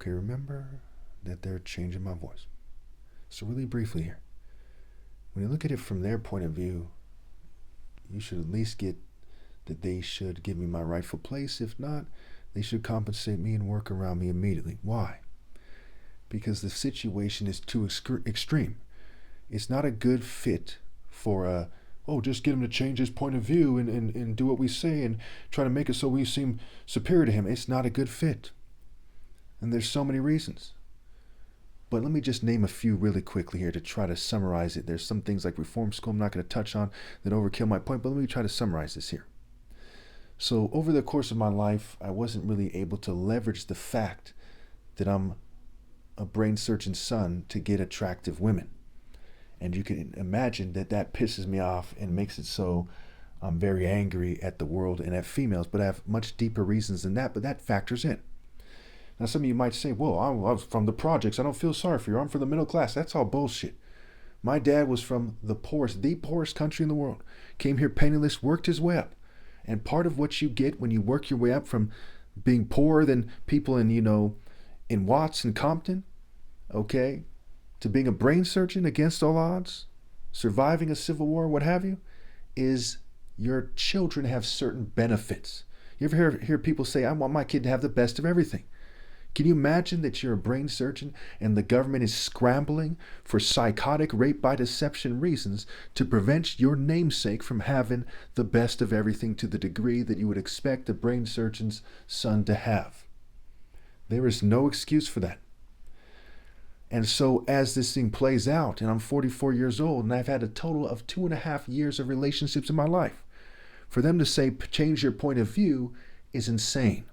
Okay, remember that they're changing my voice. So really briefly here, when you look at it from their point of view, you should at least get that they should give me my rightful place. If not, they should compensate me and work around me immediately. Why? Because the situation is too extreme. It's not a good fit for just get him to change his point of view and do what we say and try to make it so we seem superior to him. It's not a good fit. And there's so many reasons. But let me just name a few really quickly here to try to summarize it. There's some things like reform school I'm not going to touch on that overkill my point, but let me try to summarize this here. So over the course of my life, I wasn't really able to leverage the fact that I'm a brain-searching son to get attractive women. And you can imagine that that pisses me off and makes it so I'm very angry at the world and at females, but I have much deeper reasons than that, but that factors in. Now, some of you might say, well, I'm from the projects. I don't feel sorry for you. I'm from the middle class. That's all bullshit. My dad was from the poorest country in the world. Came here penniless, worked his way up. And part of what you get when you work your way up from being poorer than people in Watts and Compton, okay, to being a brain surgeon against all odds, surviving a civil war, what have you, is your children have certain benefits. You ever hear people say, I want my kid to have the best of everything? Can you imagine that you're a brain surgeon and the government is scrambling for psychotic rape by deception reasons to prevent your namesake from having the best of everything to the degree that you would expect a brain surgeon's son to have? There is no excuse for that. And so as this thing plays out, and I'm 44 years old, and I've had a total of 2.5 years of relationships in my life, for them to say, change your point of view, is insane.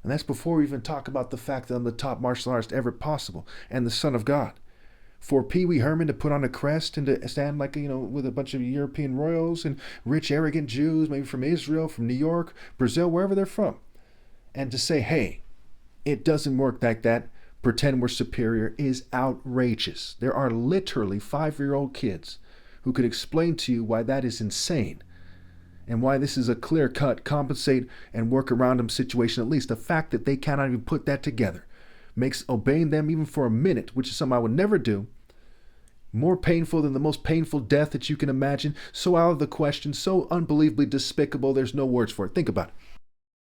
And that's before we even talk about the fact that I'm the top martial artist ever possible, and the son of God. For Pee Wee Herman to put on a crest and to stand like, with a bunch of European royals and rich, arrogant Jews, maybe from Israel, from New York, Brazil, wherever they're from, and to say, hey, it doesn't work like that, pretend we're superior, is outrageous. There are literally 5-year-old kids who could explain to you why that is insane and why this is a clear-cut compensate and work around them situation. At least the fact that they cannot even put that together makes obeying them even for a minute, which is something I would never do, more painful than the most painful death that you can imagine. So out of the question, so unbelievably despicable, there's no words for it. Think about it.